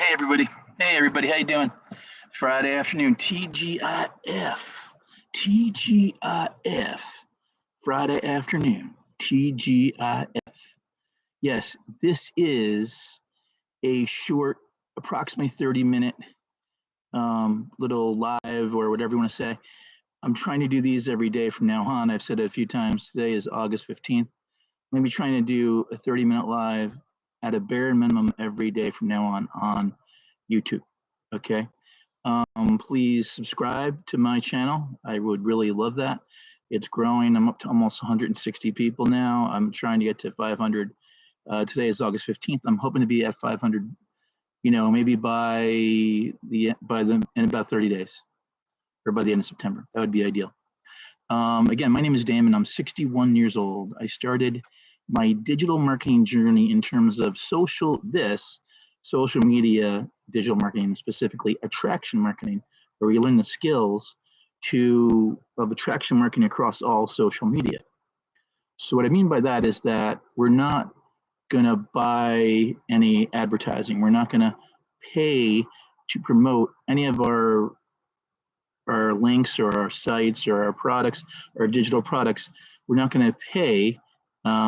Hey everybody. Hey everybody, how you doing? Friday afternoon, TGIF. TGIF. Friday afternoon, TGIF. Yes, this is a short, approximately 30-minute little live or whatever you want to say. I'm trying to do these every day from now on. I've said it a few times. Today is August 15th. I'm going to be trying to do a 30-minute live at a bare minimum every day from now on YouTube. Okay. Please subscribe to my channel. I would really love that. It's growing. I'm up to almost 160 people now. I'm trying to get to 500. Today is August 15th. I'm hoping to be at 500, maybe in about 30 days or by the end of September. That would be ideal. Again, my name is Damon. I'm 61 years old. I started my digital marketing journey in terms of social media digital marketing, specifically attraction marketing, where we learn the skills of attraction marketing across all social media. So what I mean by that is that we're not going to buy any advertising. We're not going to pay to promote any of our links or our sites or our products or digital products. We're not going to pay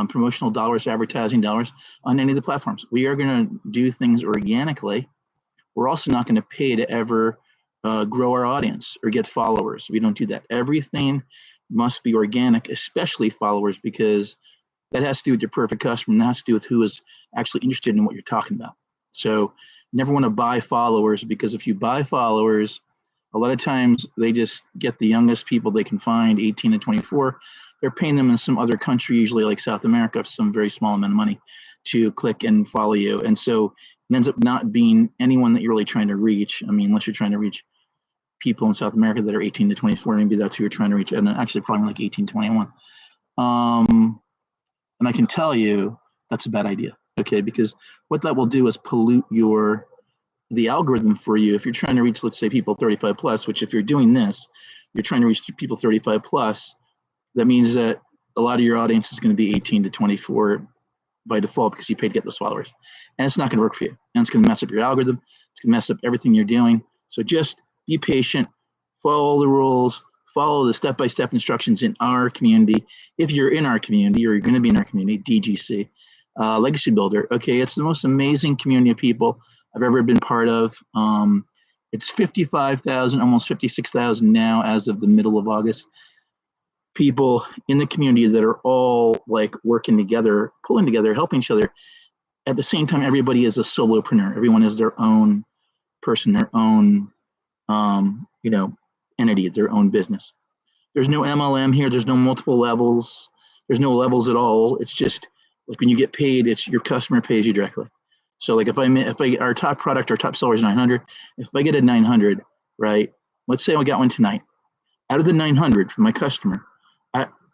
promotional dollars, advertising dollars on any of the platforms. We are going to do things organically. We're also not going to pay to ever grow our audience or get followers. We don't do that. Everything must be organic, especially followers, because that has to do with your perfect customer, and that has to do with who is actually interested in what you're talking about. So you never want to buy followers, because if you buy followers, a lot of times they just get the youngest people they can find, 18 to 24. They're paying them in some other country, usually like South America, for some very small amount of money to click and follow you. And so it ends up not being anyone that you're really trying to reach. I mean, unless you're trying to reach people in South America that are 18 to 24, maybe that's who you're trying to reach. And actually probably like 18 to 21. And I can tell you that's a bad idea, okay? Because what that will do is pollute the algorithm for you. If you're trying to reach, let's say, people 35 plus, which if you're doing this, you're trying to reach people 35 plus, that means that a lot of your audience is going to be 18 to 24 by default, because you paid to get those followers. And it's not going to work for you. And it's going to mess up your algorithm. It's going to mess up everything you're doing. So just be patient, follow the rules, follow the step-by-step instructions in our community. If you're in our community, or you're going to be in our community, DGC, Legacy Builder. Okay, it's the most amazing community of people I've ever been part of. It's 55,000, almost 56,000 now as of the middle of August. People in the community that are all like working together, pulling together, helping each other. At the same time, everybody is a solopreneur. Everyone is their own person, their own, entity, their own business. There's no MLM here. There's no multiple levels. There's no levels at all. It's just like when you get paid, it's your customer pays you directly. So like if our top product, our top seller is 900, if I get a 900, right? Let's say I got one tonight. Out of the 900 from my customer,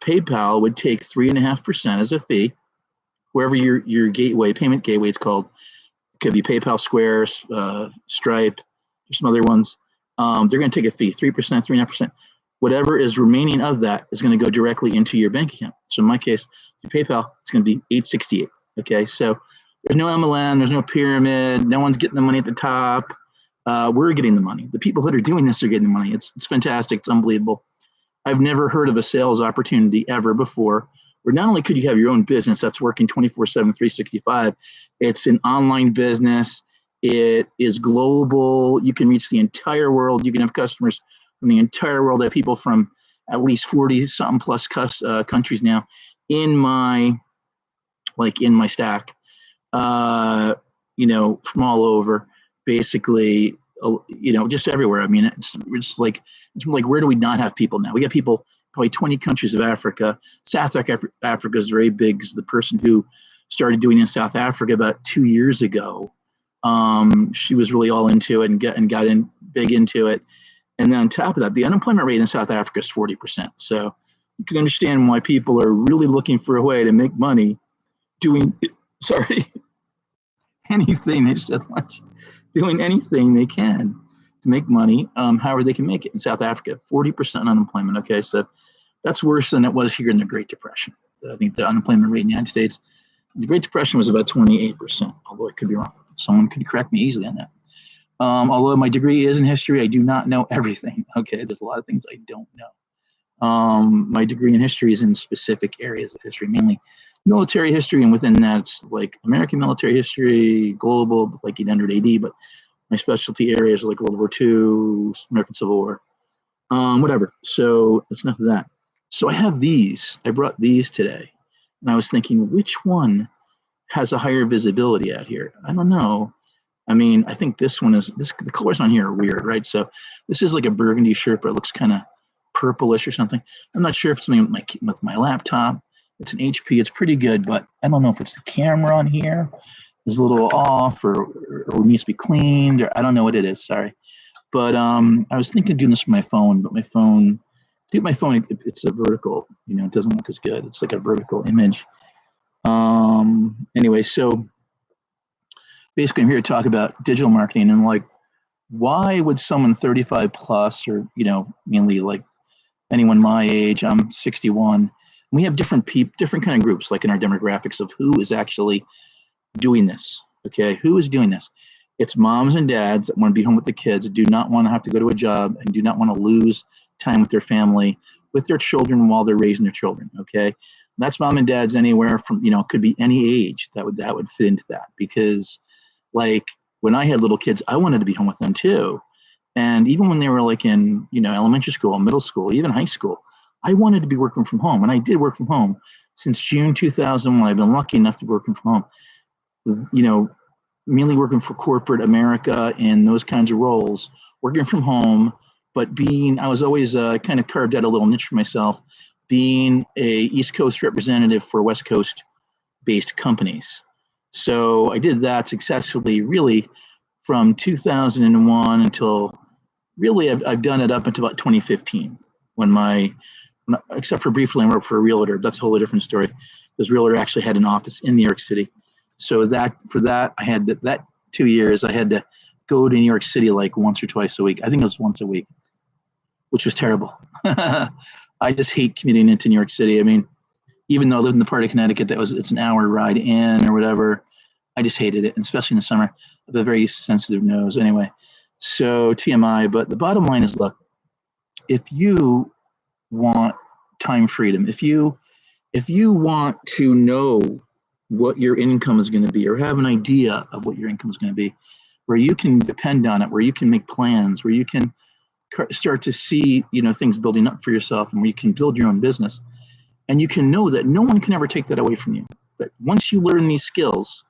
PayPal would take 3.5% as a fee, wherever your gateway, payment gateway, it's called. It could be PayPal, Square, Stripe, there's some other ones. They're going to take a fee, 3%, 3.5%. Whatever is remaining of that is going to go directly into your bank account. So in my case, through PayPal, it's going to be $868. Okay, so there's no MLM, there's no pyramid, no one's getting the money at the top. We're getting the money. The people that are doing this are getting the money. It's fantastic. It's unbelievable. I've never heard of a sales opportunity ever before where not only could you have your own business that's working 24/7, 365, it's an online business. It is global. You can reach the entire world. You can have customers from the entire world. I have people from at least 40-something plus countries now in my stack, from all over, basically, just everywhere. I mean, it's like, where do we not have people now? We got people probably 20 countries of Africa. South Africa is very big, because the person who started doing it in South Africa about 2 years ago, she was really all into it and got in big into it. And then on top of that, the unemployment rate in South Africa is 40%. So you can understand why people are really looking for a way to make money doing anything. They just said much. Doing anything they can to make money, however they can make it in South Africa. 40% unemployment. Okay, so that's worse than it was here in the Great Depression. I think the unemployment rate in the United States, the Great Depression was about 28%, although it could be wrong. Someone could correct me easily on that. Although my degree is in history, I do not know everything. Okay, there's a lot of things I don't know. My degree in history is in specific areas of history, mainly military history, and within that, it's like American military history, global, like 800 AD. But my specialty areas are like World War II, American Civil War, whatever. So that's enough of that. So I have these. I brought these today, and I was thinking, which one has a higher visibility out here? I don't know. I mean, I think this one is this. The colors on here are weird, right? So this is like a burgundy shirt, but it looks kind of purplish or something. I'm not sure if it's something with my laptop. It's an HP. It's pretty good, but I don't know if it's the camera on here is a little off or needs to be cleaned, or I don't know what it is. Sorry, but I was thinking of doing this for my phone, but my phone, it's a vertical. It doesn't look as good. It's like a vertical image. Anyway, so basically, I'm here to talk about digital marketing and like why would someone 35 plus, or mainly like anyone my age. I'm 61. We have different kind of groups, like in our demographics of who is actually doing this. Okay, who is doing this? It's moms and dads that want to be home with the kids, do not want to have to go to a job, and do not want to lose time with their family, with their children while they're raising their children. Okay, that's mom and dads anywhere from it could be any age that would fit into that, because like when I had little kids, I wanted to be home with them too. And even when they were like in, elementary school, middle school, even high school, I wanted to be working from home. And I did work from home since June 2001. I've been lucky enough to be working from home, mainly working for corporate America and those kinds of roles, working from home. But I was always kind of carved out a little niche for myself, being a East Coast representative for West Coast based companies. So I did that successfully, really from 2001 until really I've done it up until about 2015 except for briefly I worked for a realtor. That's a whole different story. This realtor actually had an office in New York City. So I had that 2 years, I had to go to New York City like once or twice a week. I think it was once a week, which was terrible. I just hate commuting into New York City. I mean, even though I lived in the part of Connecticut it's an hour ride in or whatever, I just hated it, and especially in the summer. I have a very sensitive nose anyway. So TMI, but the bottom line is, look, if you want time freedom, if you want to know what your income is going to be, or have an idea of what your income is going to be, where you can depend on it, where you can make plans, where you can start to see things building up for yourself, and where you can build your own business, and you can know that no one can ever take that away from you. That once you learn these skills,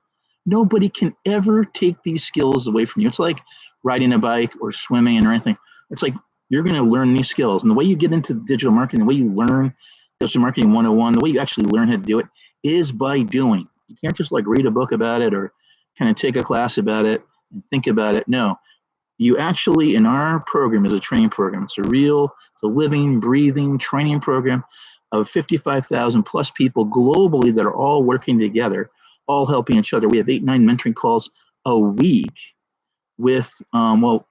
nobody can ever take these skills away from you. It's like riding a bike or swimming or anything. It's like you're going to learn these skills. And the way you get into digital marketing, the way you learn digital marketing 101, the way you actually learn how to do it is by doing. You can't just like read a book about it or kind of take a class about it and think about it. No, you actually, in our program, is a training program. It's a living, breathing training program of 55,000 plus people globally that are all working together, all helping each other. We have 8-9 mentoring calls a week with, 2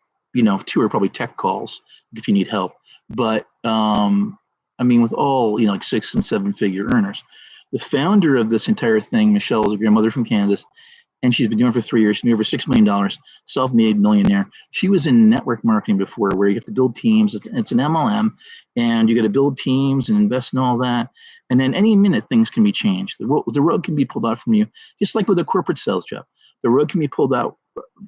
are probably tech calls if you need help. But with all, like 6 and 7 figure earners. The founder of this entire thing, Michelle, is a grandmother from Kansas, and she's been doing it for 3 years. She made over $6 million, self-made millionaire. She was in network marketing before, where you have to build teams. It's an MLM, and you got to build teams and invest in all that. And then any minute, things can be changed. The rug can be pulled out from you, just like with a corporate sales job. The rug can be pulled out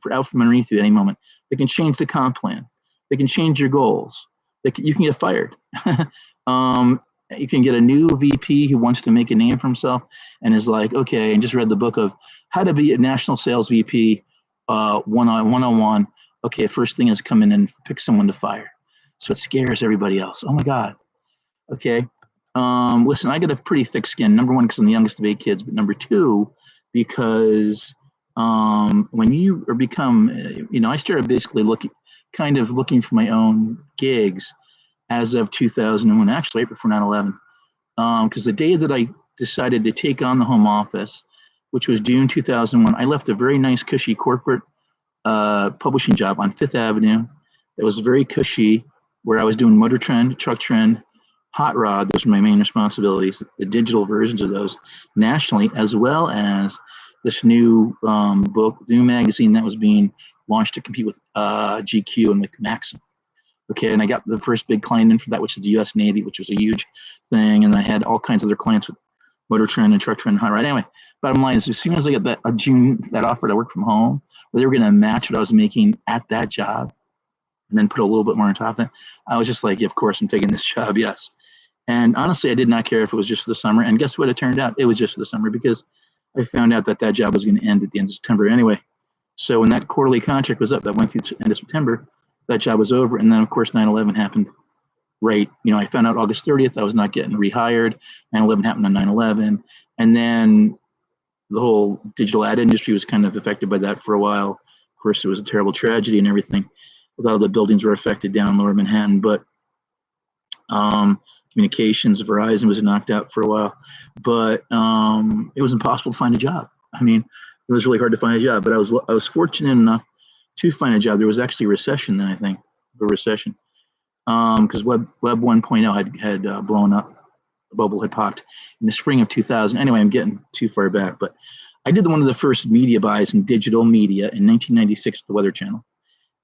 from underneath you at any moment. They can change the comp plan. They can change your goals. You can get fired. You can get a new VP who wants to make a name for himself and is like, okay, and just read the book of how to be a national sales VP 101. Okay, first thing is come in and pick someone to fire. So it scares everybody else. Oh my God. Okay. Listen, I got a pretty thick skin. Number one, because I'm the youngest of 8 kids, but number 2, because when you become, I started basically looking for my own gigs as of 2001, actually right before 9/11, because the day that I decided to take on the home office, which was June 2001, I left a very nice, cushy corporate publishing job on 5th Avenue. It was very cushy, where I was doing Motor Trend, Truck Trend, Hot Rod. Those were my main responsibilities, the digital versions of those nationally, as well as this new book, new magazine that was being launched to compete with GQ and like Maxim. Okay, and I got the first big client in for that, which is the U.S. Navy, which was a huge thing, and I had all kinds of other clients with Motor Trend and Truck Trend and Hot Rod. Anyway, bottom line is, as soon as I got that offer to work from home, where they were going to match what I was making at that job, and then put a little bit more on top of it, I was just like, yeah, of course, I'm taking this job, yes. And honestly, I did not care if it was just for the summer. And guess what? It turned out it was just for the summer, because I found out that job was going to end at the end of September anyway. So when that quarterly contract was up, that went through the end of September, that job was over. And then, of course, 9/11 happened. Right. I found out August 30th I was not getting rehired. 9/11 happened on 9/11. And then the whole digital ad industry was kind of affected by that for a while. Of course, it was a terrible tragedy and everything. A lot of the buildings were affected down in Lower Manhattan, but communications, Verizon was knocked out for a while. But it was impossible to find a job. I mean, it was really hard to find a job, but I was fortunate enough to find a job. There was actually a recession then, I think, a recession, because Web 1.0 had blown up. The bubble had popped in the spring of 2000. Anyway, I'm getting too far back, but I did one of the first media buys in digital media in 1996 with the Weather Channel,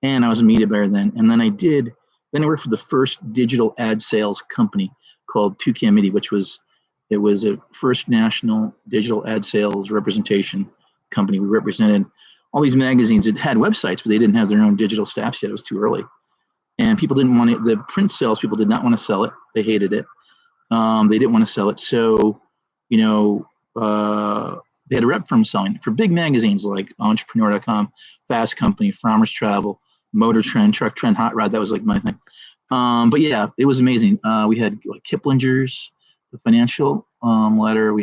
and I was a media buyer then. And then I worked for the first digital ad sales company called Toucan Media, which was a first national digital ad sales representation company. We represented all these magazines. It had websites, but they didn't have their own digital staffs yet. It was too early. And people didn't want it. The print sales people did not want to sell it. They hated it. They didn't want to sell it. So, they had a rep firm selling it for big magazines like Entrepreneur.com, Fast Company, Farmers Travel, Motor Trend, Truck Trend, Hot Rod. That was like my thing. But yeah, it was amazing. We had like Kiplinger's, the financial letter.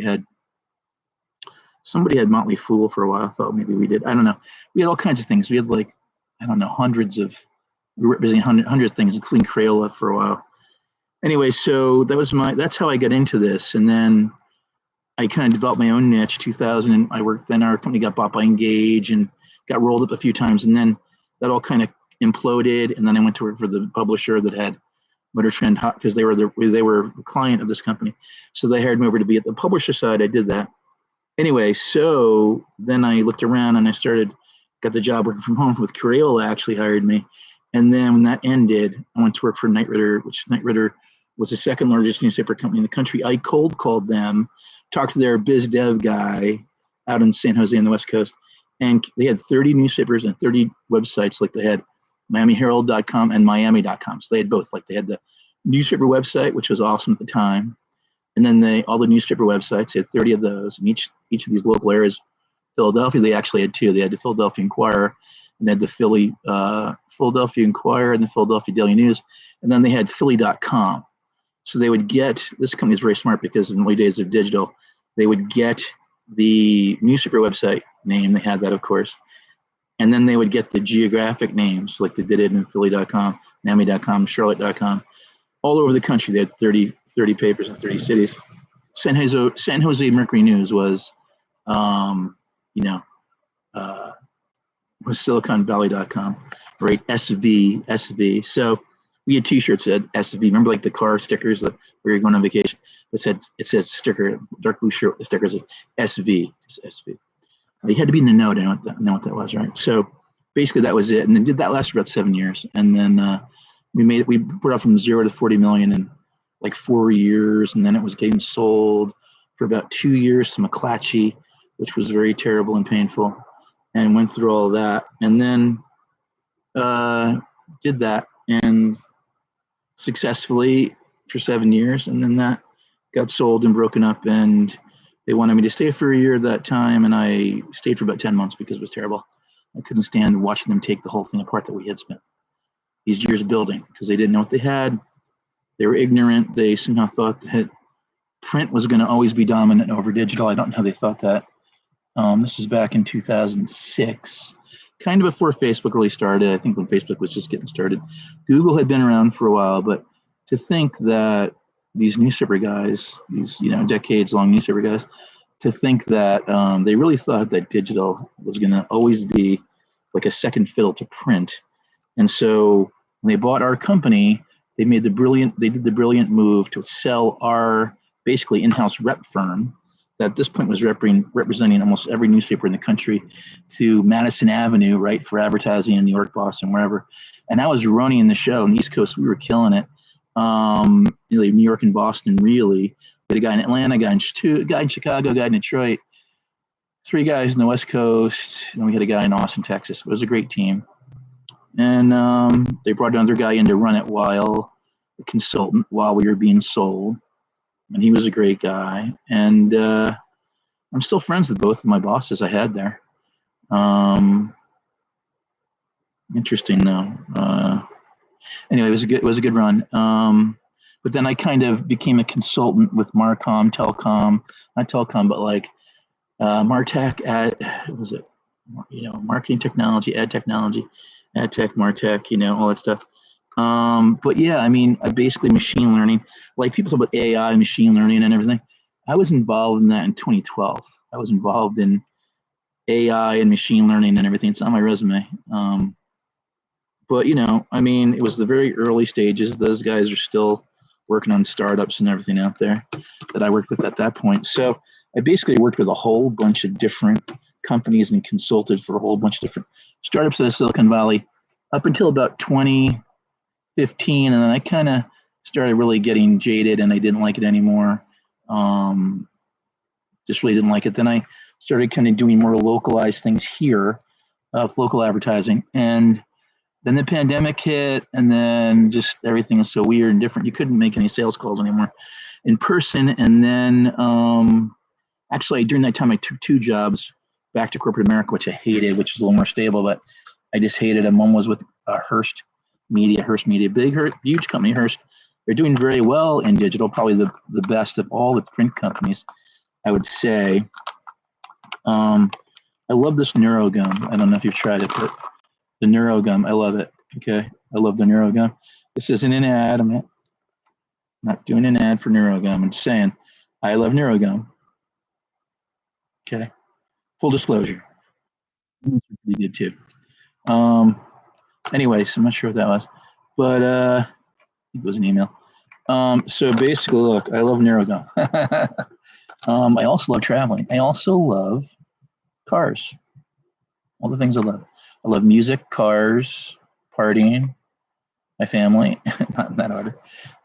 Somebody had Motley Fool for a while. I thought maybe we did. I don't know. We had all kinds of things. We had hundreds of things, including Crayola for a while. Anyway, so that's how I got into this. And then I kind of developed my own niche. 2000, our company got bought by Engage and got rolled up a few times. And then that all kind of imploded. And then I went to work for the publisher that had Motor Trend Hot, because they were the client of this company. So they hired me over to be at the publisher side. I did that. Anyway, so then I looked around and got the job working from home with Crayola actually hired me. And then when that ended, I went to work for Knight Ridder, which Knight Ridder was the second largest newspaper company in the country. I cold called them, talked to their biz dev guy out in San Jose on the West Coast, and they had 30 newspapers and 30 websites. Like they had MiamiHerald.com and Miami.com. So they had both. Like they had the newspaper website, which was awesome at the time, and then all the newspaper websites. They had 30 of those, and each of these local areas. Philadelphia, they actually had two. They had the Philadelphia Inquirer, and they had the Philadelphia Inquirer and the Philadelphia Daily News, and then they had Philly.com. So they would get, this company is very smart, because in the early days of digital, they would get the newspaper website name. They had that, of course. And then they would get the geographic names, like they did it in Philly.com, Miami.com, Charlotte.com. All over the country, they had 30 papers in 30 cities. San Jose Mercury News was, was SiliconValley.com, right? SV. So we had T-shirts that said SV. Remember, like the car stickers where you're going on vacation? It says sticker, dark blue shirt sticker says SV, just SV. You had to be in the know to know what that was, right? So basically, that was it. And then that lasted about 7 years, and then we put out from 0 to 40 million in like 4 years, and then it was getting sold for about 2 years to McClatchy, which was very terrible and painful, and went through all of that, and then did that and successfully for 7 years, and then that got sold and broken up, and they wanted me to stay for a year at that time, and I stayed for about 10 months because it was terrible. I couldn't stand watching them take the whole thing apart that we had spent these years building, because they didn't know what they had. They were ignorant. They somehow thought that print was going to always be dominant over digital. I don't know how they thought that. This is back in 2006, kind of before Facebook really started. I think when Facebook was just getting started. Google had been around for a while, but to think that these newspaper guys, these decades-long newspaper guys, to think that they really thought that digital was going to always be like a second fiddle to print. And so when they bought our company, they did the brilliant move to sell our basically in-house rep firm that at this point was representing almost every newspaper in the country, to Madison Avenue, right, for advertising in New York, Boston, wherever. And I was running the show on the East Coast. We were killing it. New York and Boston, really. We had a guy in Atlanta, a guy in Chicago, a guy in Detroit, 3 guys in the West Coast, and we had a guy in Austin, Texas. It was a great team. And they brought another guy in to run it while a consultant while we were being sold. And he was a great guy. And I'm still friends with both of my bosses I had there. Interesting though. Anyway, it was a good run. But then I kind of became a consultant with Marcom, Telcom, not Telcom, but like Martech, what was it? Marketing technology, ad technology, ad tech, Martech, all that stuff. But yeah, I mean, basically machine learning, like people talk about AI, machine learning and everything. I was involved in that in 2012. I was involved in AI and machine learning and everything. It's on my resume. But I mean, it was the very early stages. Those guys are still working on startups and everything out there that I worked with at that point. So I basically worked with a whole bunch of different companies and consulted for a whole bunch of different startups out of Silicon Valley up until about 2015. And then I kind of started really getting jaded and I didn't like it anymore. Just really didn't like it. Then I started kind of doing more localized things here, local advertising. And then the pandemic hit, and then just everything was so weird and different. You couldn't make any sales calls anymore in person. And then actually during that time, I took 2 jobs back to corporate America, which I hated, which is a little more stable, but I just hated them. One was with Hearst Media, huge company, Hearst. They're doing very well in digital, probably the best of all the print companies, I would say. I love this NeuroGum. I don't know if you've tried it, but the NeuroGum, I love it. Okay, I love the NeuroGum. This isn't an ad. I'm not doing an ad for NeuroGum. I'm just saying I love NeuroGum. Okay, full disclosure. You did too. Anyways, I'm not sure what that was, but it was an email. So basically, look, I love NeuroGum. I also love traveling. I also love cars. All the things I love. I love music, cars, partying, my family, not in that order.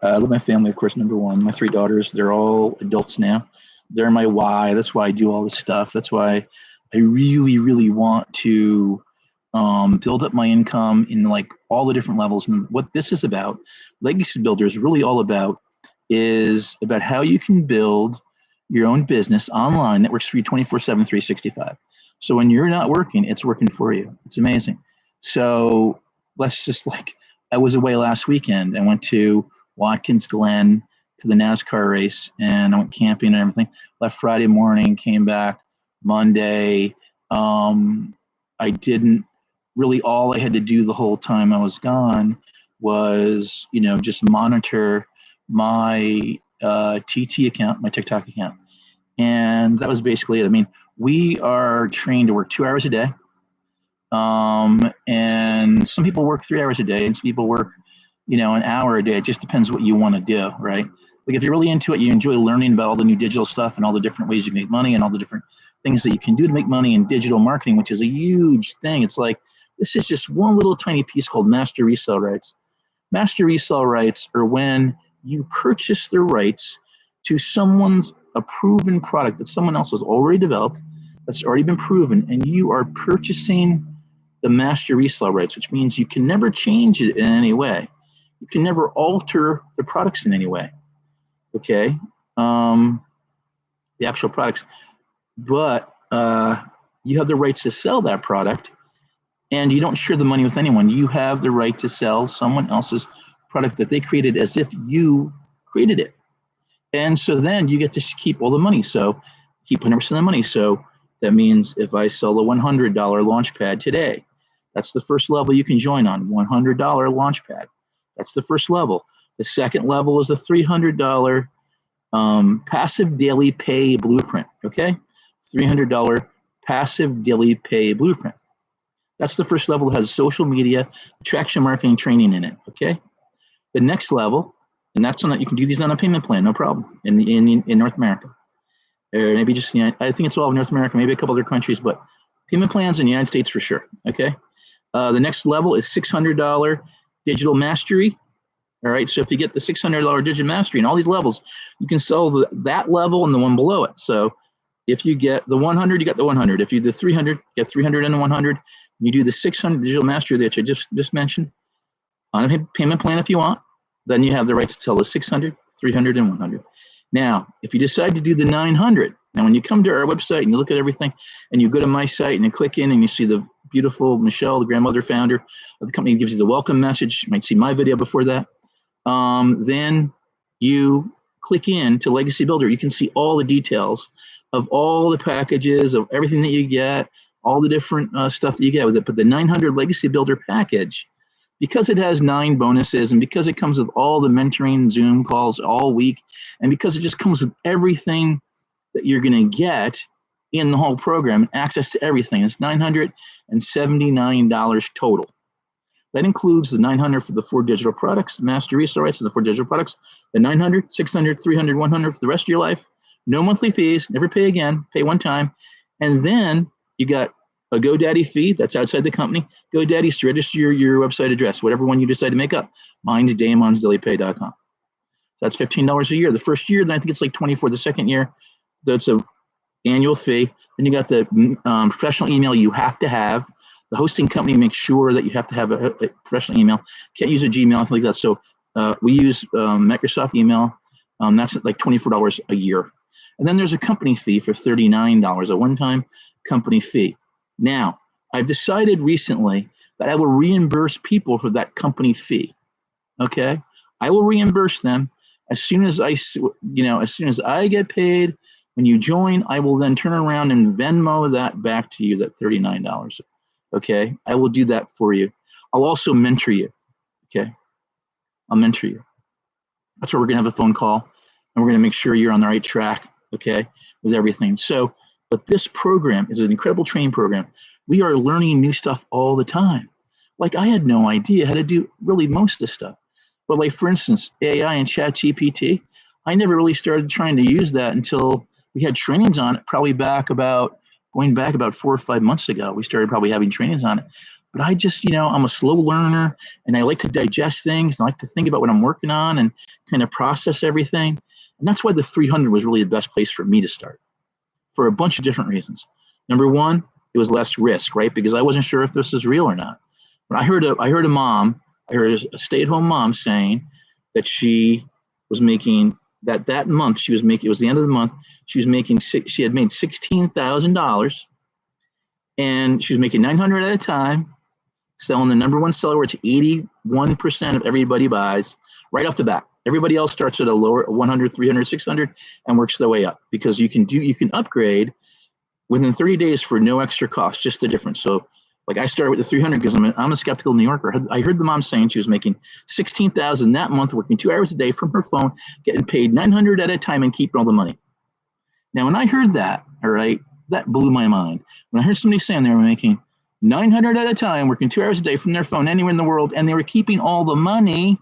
I love my family, of course, number one. My 3 daughters, they're all adults now. They're my why. That's why I do all this stuff. That's why I really, really want to build up my income in like all the different levels. And what this is about, Legacy Builder is really all about, is about how you can build your own business online that works for you 24/7, 365. So when you're not working, it's working for you. It's amazing. So let's just I was away last weekend. I went to Watkins Glen to the NASCAR race, and I went camping and everything. Left Friday morning, came back Monday. I didn't really, all I had to do the whole time I was gone was, just monitor my TT account, my TikTok account. And that was basically it. I mean, we are trained to work 2 hours a day. And some people work 3 hours a day, and some people work, an hour a day. It just depends what you want to do, right? Like if you're really into it, you enjoy learning about all the new digital stuff and all the different ways you make money and all the different things that you can do to make money in digital marketing, which is a huge thing. It's like, this is just one little tiny piece called Master Resale Rights. Master Resale Rights are when you purchase the rights to a proven product that someone else has already developed, that's already been proven, and you are purchasing the master resale rights, which means you can never change it in any way. You can never alter the products in any way. Okay, the actual products, but you have the rights to sell that product, and you don't share the money with anyone. You have the right to sell someone else's product that they created as if you created it. And so then you get to keep all the money. So keep 100% of the money. So that means if I sell a $100 launch pad today, that's the first level you can join on, $100 launch pad. That's the first level. The second level is the $300 passive daily pay blueprint, okay? $300 passive daily pay blueprint. That's the first level that has social media, attraction marketing training in it, okay? The next level, and that's on that you can do these on a payment plan, no problem, in North America. or maybe just, I think it's all of North America, maybe a couple other countries, but payment plans in the United States for sure. Okay. The next level is $600 digital mastery. All right. So if you get the $600 digital mastery and all these levels, you can sell that level and the one below it. So if you get the 100, you got the 100. If you do the 300, you get 300 and the 100. You do the 600 digital mastery that I just mentioned on a payment plan if you want, then you have the right to sell the 600, 300, and 100. Now, if you decide to do the 900, now when you come to our website and you look at everything and you go to my site and you click in and you see the beautiful Michelle, the grandmother founder of the company, gives you the welcome message. You might see my video before that. Then you click in to Legacy Builder. You can see all the details of all the packages, of everything that you get, all the different stuff that you get with it. But the 900 Legacy Builder package, because it has 9 bonuses and because it comes with all the mentoring Zoom calls all week, and because it just comes with everything that you're going to get in the whole program, access to everything, it's $979 total. That includes the 900 for the 4 digital products, the Master Resale Rights and the 4 digital products, the 900, 600, 300, 100 for the rest of your life. No monthly fees, never pay again, pay one time. And then you got a GoDaddy fee that's outside the company. GoDaddy's to register your website address, whatever one you decide to make up. Mine's Damon'sDailyPay.com. So that's $15 a year. The first year, then I think it's like $24. The second year, that's an annual fee. Then you got the professional email you have to have. The hosting company makes sure that you have to have a professional email. Can't use a Gmail, anything like that. So we use Microsoft email. That's like $24 a year. And then there's a company fee for $39, a one-time company fee. Now, I've decided recently that I will reimburse people for that company fee. Okay, I will reimburse them as soon as as soon as I get paid. When you join, I will then turn around and Venmo that back to you, that $39. Okay, I will do that for you. I'll also mentor you. Okay, I'll mentor you. That's where we're gonna have a phone call, and we're gonna make sure you're on the right track. Okay, with everything. So, but this program is an incredible training program. We are learning new stuff all the time. Like I had no idea how to do really most of this stuff. But like for instance, AI and ChatGPT, I never really started trying to use that until we had trainings on it, probably going back about 4 or 5 months ago. We started probably having trainings on it. But I just, I'm a slow learner and I like to digest things and I like to think about what I'm working on and kind of process everything. And that's why the 300 was really the best place for me to start for a bunch of different reasons. Number one, it was less risk, right? Because I wasn't sure if this is real or not. But I heard a stay-at-home mom saying that she was making that month, it was the end of the month, she had made $16,000 and she was making 900 at a time, selling the number one seller, which 81% of everybody buys right off the bat. Everybody else starts at a lower 100, 300, 600 and works their way up because you can upgrade within 30 days for no extra cost, just the difference. So like I started with the 300 because I'm a skeptical New Yorker. I heard the mom saying she was making $16,000 that month, working 2 hours a day from her phone, getting paid 900 at a time and keeping all the money. Now, when I heard that, all right, that blew my mind. When I heard somebody saying they were making 900 at a time, working 2 hours a day from their phone anywhere in the world, and they were keeping all the money.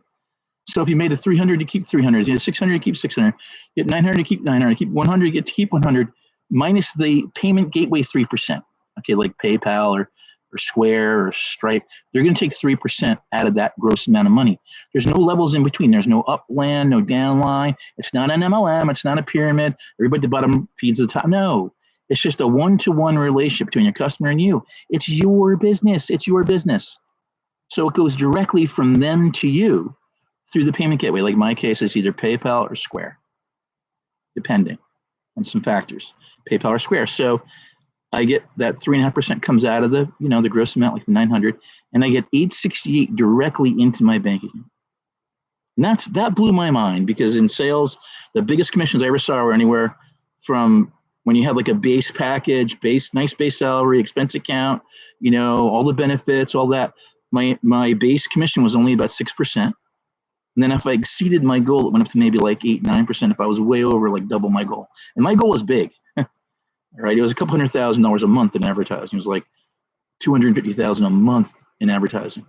So if you made a 300, you keep 300. You had 600, you keep 600. You get 900, you keep 900. You keep 100, you get to keep 100, minus the payment gateway 3%. Okay, like PayPal or Square or Stripe, they're going to take 3% out of that gross amount of money. There's no levels in between. There's no upland, no downline. It's not an MLM. It's not a pyramid. Everybody at the bottom feeds at the top. No, it's just a one-to-one relationship between your customer and you. It's your business. It's your business. So it goes directly from them to you through the payment gateway. Like in my case, it's either PayPal or Square, depending on some factors, PayPal or Square. So I get that 3.5% comes out of the, the gross amount, like the 900, and I get $868 directly into my bank account. And that blew my mind because in sales, the biggest commissions I ever saw were anywhere from when you have like a base package, nice base salary, expense account, all the benefits, all that. My base commission was only about 6%. And then if I exceeded my goal, it went up to maybe like 8-9%. If I was way over, like double my goal. And my goal was big. Right, it was a couple $100,000 a month in advertising. It was like $250,000 a month in advertising.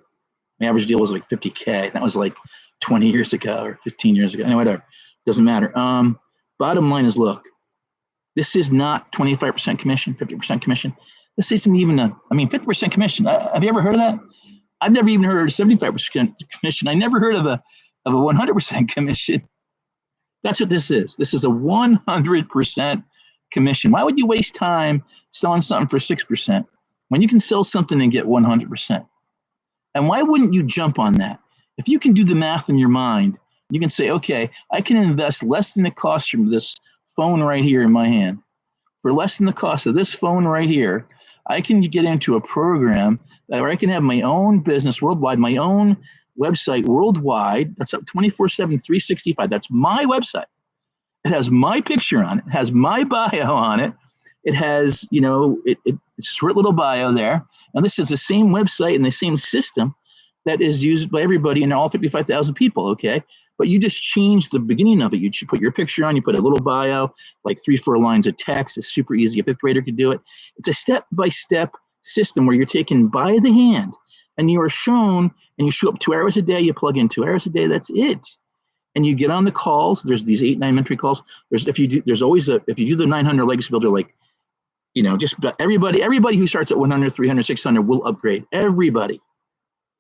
My average deal was like $50K. That was like 20 years ago or 15 years ago. Anyway, whatever, doesn't matter. Bottom line is, look, This is not 25% commission, 50% commission. This isn't even 50% commission. Have you ever heard of that? I've never even heard of 75% commission. I never heard of a 100% commission. That's what this is. This is a 100% commission. Why would you waste time selling something for 6% when you can sell something and get 100%? And why wouldn't you jump on that? If you can do the math in your mind, you can say, okay, I can invest less than the cost from this phone right here in my hand. For less than the cost of this phone right here, I can get into a program where I can have my own business worldwide, my own website worldwide. That's up 24/7, 365. That's my website. It has my picture on it. It has my bio on it. It has, it's a short little bio there. And this is the same website and the same system that is used by everybody and all 55,000 people, okay? But you just change the beginning of it. You put your picture on, you put a little bio, like 3-4 lines of text. It's super easy. A fifth grader could do it. It's a step-by-step system where you're taken by the hand and you are shown, and you show up 2 hours a day, you plug in 2 hours a day, that's it. And you get on the calls. There's these 8-9 entry calls. If you do the 900 legacy builder, like, just everybody who starts at 100, 300, 600 will upgrade. Everybody.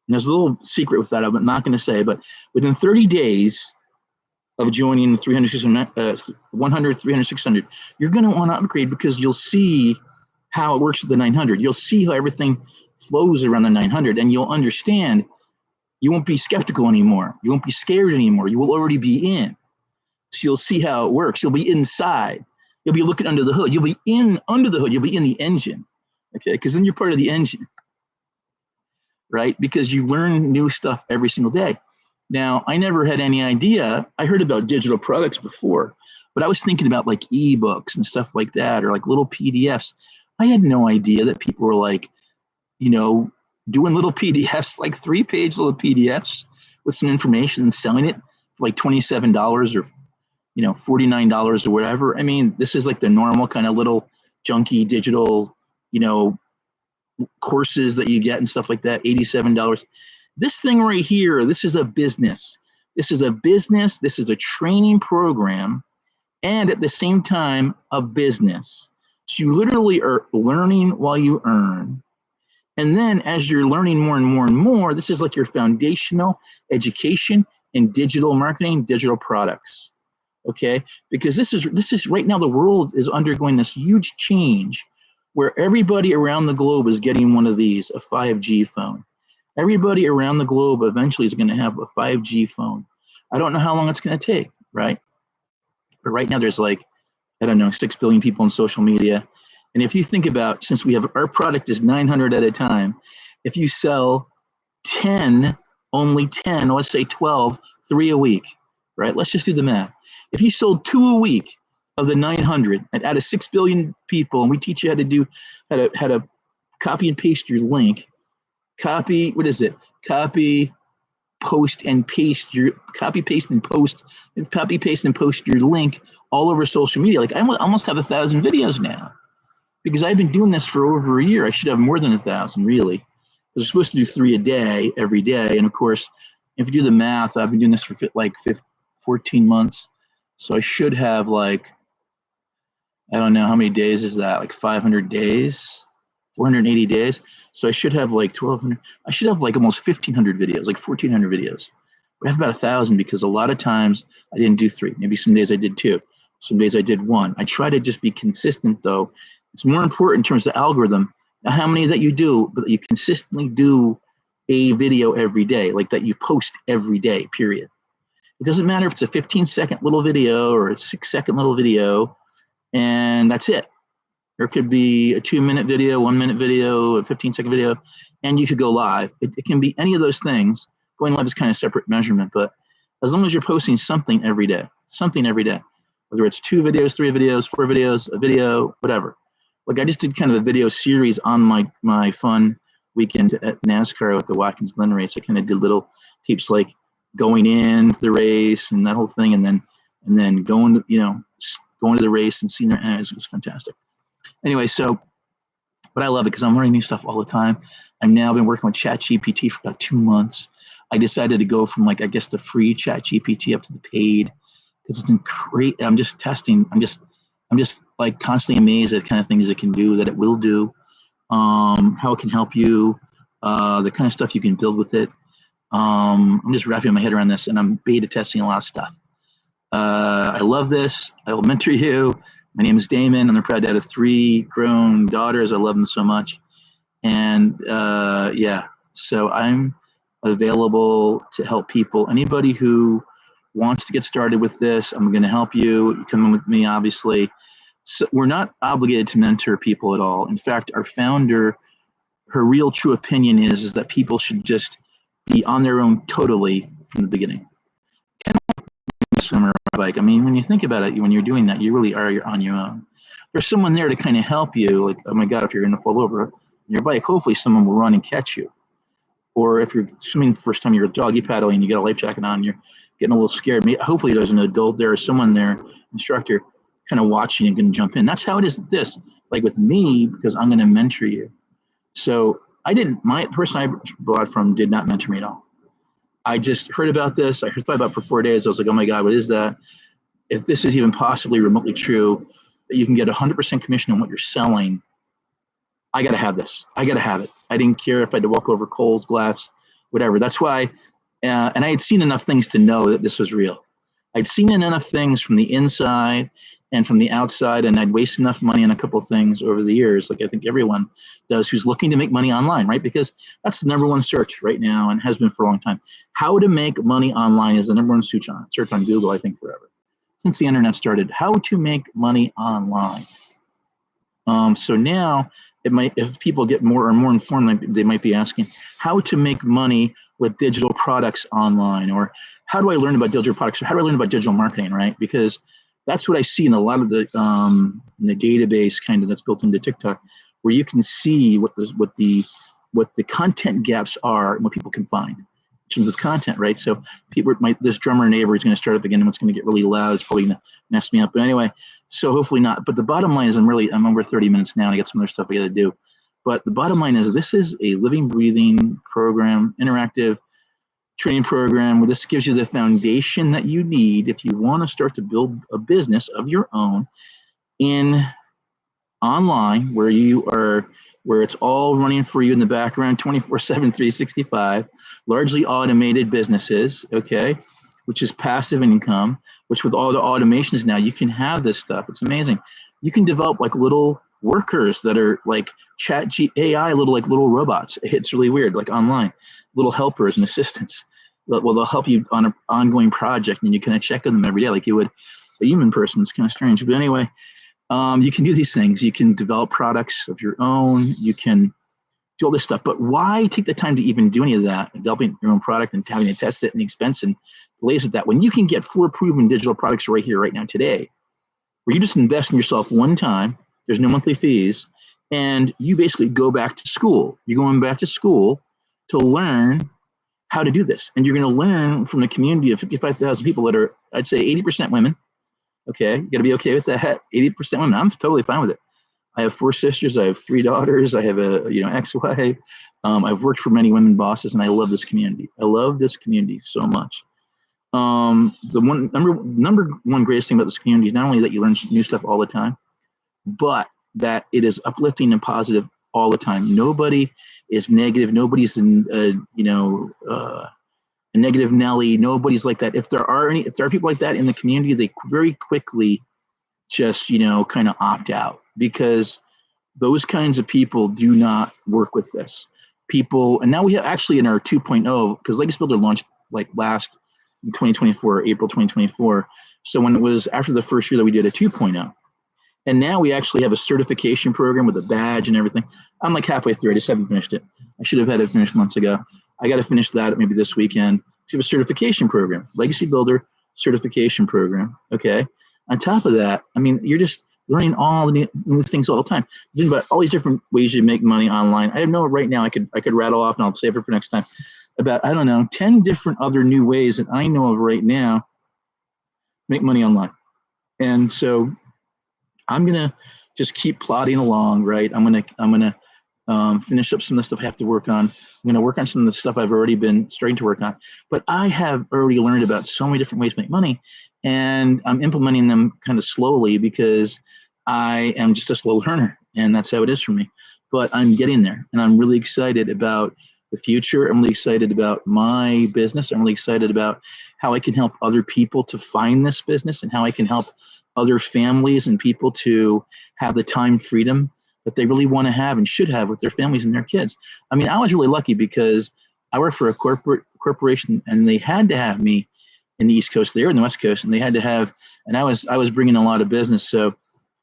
And there's a little secret with that I'm not going to say, but within 30 days of joining 100, 300, 600, you're going to want to upgrade because you'll see how it works with the 900. You'll see how everything flows around the 900, and you'll understand. You won't be skeptical anymore. You won't be scared anymore. You will already be in. So you'll see how it works. You'll be inside. You'll be looking under the hood. You'll be under the hood. You'll be in the engine, okay? Because then you're part of the engine, right? Because you learn new stuff every single day. Now, I never had any idea. I heard about digital products before, but I was thinking about like ebooks and stuff like that, or like little PDFs. I had no idea that people were like, doing little PDFs, like 3-page little PDFs with some information and selling it for like $27 or $49 or whatever. I mean, this is like the normal kind of little junky digital, courses that you get and stuff like that, $87. This thing right here, this is a business. This is a business. This is a training program, and at the same time, a business. So you literally are learning while you earn. And then as you're learning more and more and more, this is like your foundational education in digital marketing, digital products, okay? Because this is right now, the world is undergoing this huge change where everybody around the globe is getting one of these, a 5G phone. Everybody around the globe eventually is going to have a 5G phone. I don't know how long it's going to take, right? But right now there's 6 billion people on social media. And if you think about, since we have, our product is 900 at a time, if you sell 10, only 10, let's say 12, 3 a week, right? Let's just do the math. If you sold 2 a week of the 900 and out of 6 billion people, and we teach you how to copy and paste your link, copy, paste and post your link all over social media. Like I almost have 1,000 videos now. Because I've been doing this for over a year. I should have more than 1,000, really. We're supposed to do 3 a day, every day. And of course, if you do the math, I've been doing this for 14 months. So I should have I don't know, how many days is that? Like 500 days, 480 days. So I should have 1,200. I should have almost 1,500 videos, 1,400 videos. We have about 1,000 because a lot of times I didn't do 3. Maybe some days I did 2. Some days I did 1. I try to just be consistent, though. It's more important in terms of algorithm, not how many that you do, but that you consistently do a video every day, like that you post every day, period. It doesn't matter if it's a 15-second little video or a 6-second little video, and that's it. There could be a 2-minute video, 1-minute video, a 15-second video, and you could go live. It can be any of those things. Going live is kind of separate measurement, but as long as you're posting something every day, whether it's 2 videos, 3 videos, 4 videos, a video, whatever. Like I just did kind of a video series on my fun weekend at NASCAR with the Watkins Glen race. I kind of did little tapes like going into the race and that whole thing, and then going to the race and seeing their eyes. It was fantastic. Anyway, but I love it because I'm learning new stuff all the time. I've now been working with ChatGPT for about 2 months. I decided to go from the free ChatGPT up to the paid because it's great. I'm just testing. I'm just I'm just like constantly amazed at the kind of things it can do, that it will do, how it can help you, the kind of stuff you can build with it. I'm just wrapping my head around this, and I'm beta testing a lot of stuff. I love this. I will mentor you. My name is Damon. I'm the proud dad of 3 grown daughters. I love them so much. And yeah, so I'm available to help people. Anybody who wants to get started with this, I'm going to help you. You come in with me, obviously. So we're not obligated to mentor people at all. In fact, our founder, her real true opinion is that people should just be on their own totally from the beginning. Swimmer bike. I mean, when you think about it, when you're doing that, you really are, you're on your own. There's someone there to kind of help you. Like, oh my God, if you're going to fall over on your bike, hopefully someone will run and catch you. Or if you're swimming the first time, you're doggy paddling, you get a life jacket on, you're getting a little scared. Hopefully there's an adult there or someone there, instructor, kind of watching and can jump in. That's how it is with this. Like with me, because I'm going to mentor you. So my person I bought from did not mentor me at all. I just heard about this. I thought about it for 4 days. I was like, oh my God, what is that? If this is even possibly remotely true, that you can get 100% commission on what you're selling, I got to have this. I got to have it. I didn't care if I had to walk over coals, glass, whatever. That's why, and I had seen enough things to know that this was real. I'd seen enough things from the inside and from the outside, and I'd wasted enough money on a couple of things over the years, like I think everyone does who's looking to make money online, right? Because that's the number one search right now and has been for a long time. How to make money online is the number one search on Google, I think, forever. Since the internet started, how to make money online. So now, if people get more and more informed, they might be asking how to make money with digital products online, or how do I learn about digital products, or how do I learn about digital marketing, right? Because that's what I see in a lot of the database kind of that's built into TikTok, where you can see what the content gaps are and what people can find in terms of content, right? So this drummer neighbor is going to start up again, and it's going to get really loud. It's probably going to mess me up, but anyway. So hopefully not. But the bottom line is I'm over 30 minutes now, and I got some other stuff I got to do. But the bottom line is this is a living, breathing program, interactive training program, where this gives you the foundation that you need if you want to start to build a business of your own in online, where it's all running for you in the background 24/7, 365, largely automated businesses, okay, which is passive income, which with all the automations now, you can have this stuff. It's amazing. You can develop like little workers that are like AI, little robots. It's really weird, like online, little helpers and assistants. Well, they'll help you on an ongoing project, and you kind of check on them every day like you would a human person. It's kind of strange. But anyway, you can do these things. You can develop products of your own. You can do all this stuff. But why take the time to even do any of that, developing your own product and having to test it and the expense and delays of that, when you can get 4 proven digital products right here, right now, today, where you just invest in yourself one time, there's no monthly fees, and you basically go back to school. You're going back to school to learn how to do this. And you're going to learn from a community of 55,000 people that are, I'd say, 80% women. Okay, you got to be okay with that. 80% women. I'm totally fine with it. I have 4 sisters. I have 3 daughters. I have a ex-wife. I've worked for many women bosses, and I love this community. I love this community so much. The number one greatest thing about this community is not only that you learn new stuff all the time, but that it is uplifting and positive all the time. Nobody is negative. Nobody's a negative Nelly. Nobody's like that. If there are people like that in the community, they very quickly just kind of opt out, because those kinds of people do not work with this people. And now we have actually in our 2.0, because Legacy Builder launched like last 2024, April 2024. So when it was after the first year that we did a 2.0, and now we actually have a certification program with a badge and everything. I'm like halfway through. I just haven't finished it. I should have had it finished months ago. I got to finish that maybe this weekend. We have a certification program, Legacy Builder certification program. Okay. On top of that, I mean, you're just learning all the new things all the time. Think about all these different ways you make money online. I know right now I could rattle off, and I'll save it for next time, about, 10 different other new ways that I know of right now to make money online. And so I'm going to just keep plodding along, right? I'm going to finish up some of the stuff I have to work on. I'm going to work on some of the stuff I've already been starting to work on. But I have already learned about so many different ways to make money, and I'm implementing them kind of slowly, because I am just a slow learner, and that's how it is for me. But I'm getting there, and I'm really excited about the future. I'm really excited about my business. I'm really excited about how I can help other people to find this business and how I can help other families and people to have the time freedom that they really want to have and should have with their families and their kids. I mean, I was really lucky because I work for a corporation, and they had to have me in the East Coast. They were in the West Coast, and they had to have, and I was bringing a lot of business. So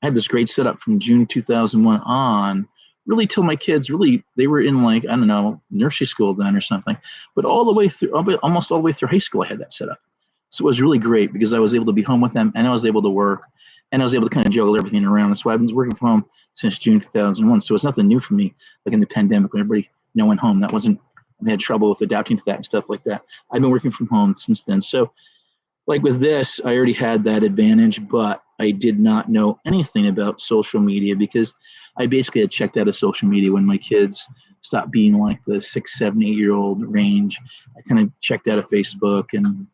I had this great setup from June 2001 on, really till my kids really, they were in like, I don't know, nursery school then or something, but all the way through, almost all the way through high school, I had that set up. So it was really great because I was able to be home with them, and I was able to work, and I was able to kind of juggle everything around. So I've been working from home since June 2001. So it's nothing new for me, like in the pandemic when everybody went home. That wasn't, they had trouble with adapting to that and stuff like that. I've been working from home since then. So like with this, I already had that advantage, but I did not know anything about social media because I basically had checked out of social media when my kids stopped being like the 6, 7, 8-year-old range. I kind of checked out of Facebook and kind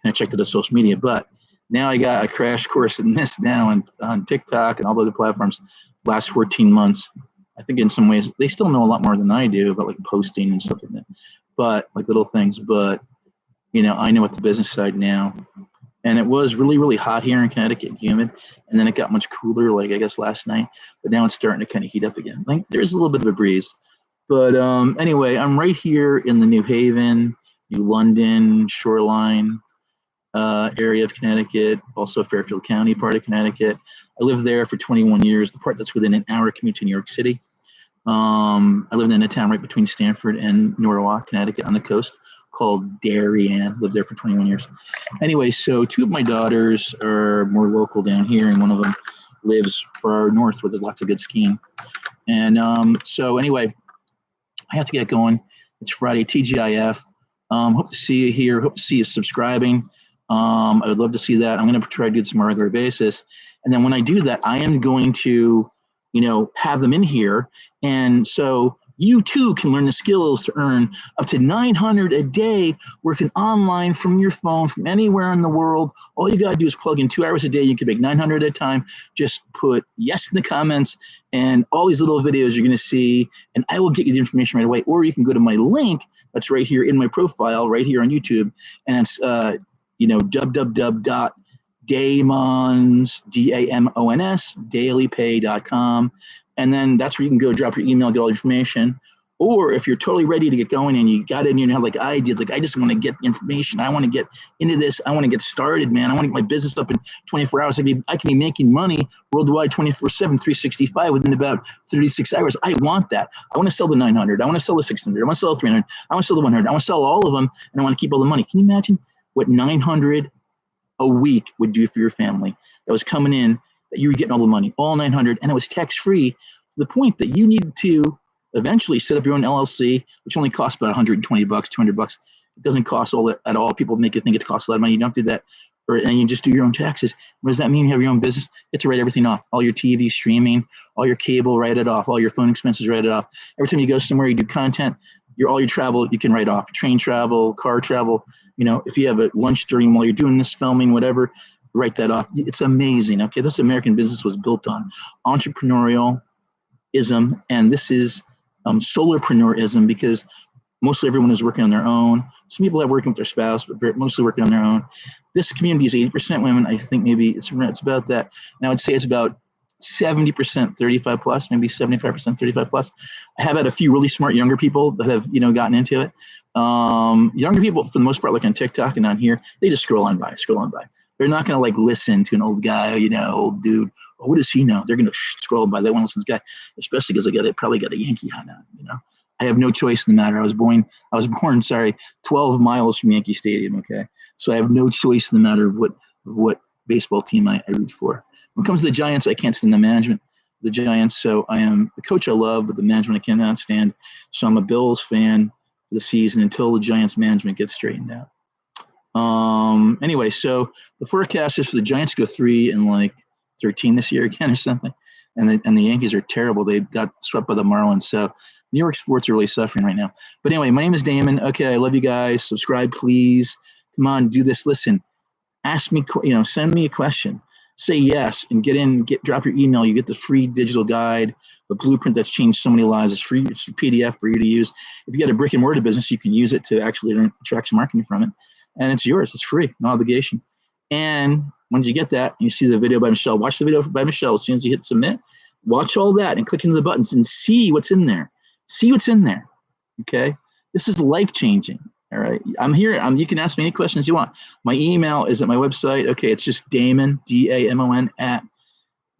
of checked out of social media. But now I got a crash course in this now on TikTok and all the other platforms the last 14 months. I think in some ways they still know a lot more than I do about like posting and stuff like that, but like little things. But I know at the business side now. And it was really, really hot here in Connecticut, humid. And then it got much cooler, like I guess last night. But now it's starting to kind of heat up again. Like there's a little bit of a breeze. But anyway, I'm right here in the New Haven, New London, Shoreline area of Connecticut, also Fairfield County, part of Connecticut. I lived there for 21 years, the part that's within an hour commute to New York City. I lived in a town right between Stamford and Norwalk, Connecticut, on the coast, called Darien. Lived there for 21 years. Anyway, so 2 of my daughters are more local down here, and one of them lives far north where there's lots of good skiing. And so anyway, I have to get going. It's Friday, TGIF. Hope to see you here. Hope to see you subscribing. I would love to see that. I'm going to try to do this on a regular basis. And then when I do that, I am going to, have them in here. And so you too can learn the skills to earn up to $900 a day working online from your phone, from anywhere in the world. All you got to do is plug in 2 hours a day. You can make $900 at a time. Just put yes in the comments, and all these little videos you're going to see, and I will get you the information right away. Or you can go to my link that's right here in my profile, right here on YouTube, and it's www.damons, DAMONS, dailypay.com. And then that's where you can go drop your email, get all the information. Or if you're totally ready to get going and you got it in your head like I did, like I just want to get the information. I want to get into this. I want to get started, man. I want to get my business up in 24 hours. I can be making money worldwide 24/7, 365 within about 36 hours. I want that. I want to sell the 900. I want to sell the 600. I want to sell the 300. I want to sell the 100. I want to sell all of them, and I want to keep all the money. Can you imagine what 900 a week would do for your family that was coming in, that you were getting all the money, all 900, and it was tax-free to the point that you needed to eventually set up your own LLC, which only costs about $120, $200. It doesn't cost all that at all. People make it think it costs a lot of money. You don't do that. And you just do your own taxes. What does that mean? You have your own business. You get to write everything off. All your TV streaming, all your cable, write it off. All your phone expenses, write it off. Every time you go somewhere, you do content, all your travel, you can write off. Train travel, car travel. If you have a lunch during while you're doing this filming, whatever, write that off. It's amazing. Okay, this American business was built on entrepreneurialism, and this is solopreneurism, because mostly everyone is working on their own. Some people are working with their spouse, but mostly working on their own. This community is 80% women. I think maybe it's about that. And I would say it's about 70% 35 plus, maybe 75% 35 plus. I have had a few really smart younger people that have, gotten into it. Younger people, for the most part, like on TikTok and on here, they just scroll on by. They're not going to like listen to an old guy, old dude. Oh, what does he know? They're going to scroll by. They want to listen to this guy, especially because they probably got a Yankee hat on, I have no choice in the matter. I was born, 12 miles from Yankee Stadium. Okay. So I have no choice in the matter of what baseball team I root for. When it comes to the Giants, I can't stand the management of the Giants. So I am the coach I love, but the management I cannot stand. So I'm a Bills fan for the season until the Giants management gets straightened out. Anyway, so the forecast is for the Giants to go 3-13 this year again or something. And the Yankees are terrible. They got swept by the Marlins. So New York sports are really suffering right now. But anyway, my name is Damon. Okay, I love you guys. Subscribe, please. Come on, do this. Listen, ask me, send me a question. say yes and drop your email. You get the free digital guide, the blueprint that's changed so many lives. It's free. It's a PDF for you to use. If you got a brick and mortar business, you can use it to actually earn traction marketing from it. And it's yours. It's free, no obligation. And once you get that, you see the video by Michelle, watch the video by Michelle. As soon as you hit submit, watch all that and click into the buttons and see what's in there. See what's in there. Okay. This is life-changing. All right. I'm here. You can ask me any questions you want. My email is at my website. Okay. It's just Damon, DAMON at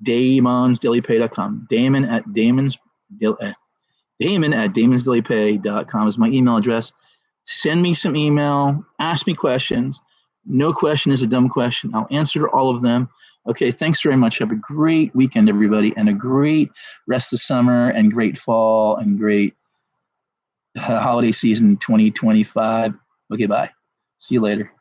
DamonsDailyPay.com. Damon at DamonsDailyPay.com is my email address. Send me some email. Ask me questions. No question is a dumb question. I'll answer all of them. Okay, thanks very much. Have a great weekend, everybody, and a great rest of summer and great fall and great holiday season 2025. Okay, bye. See you later.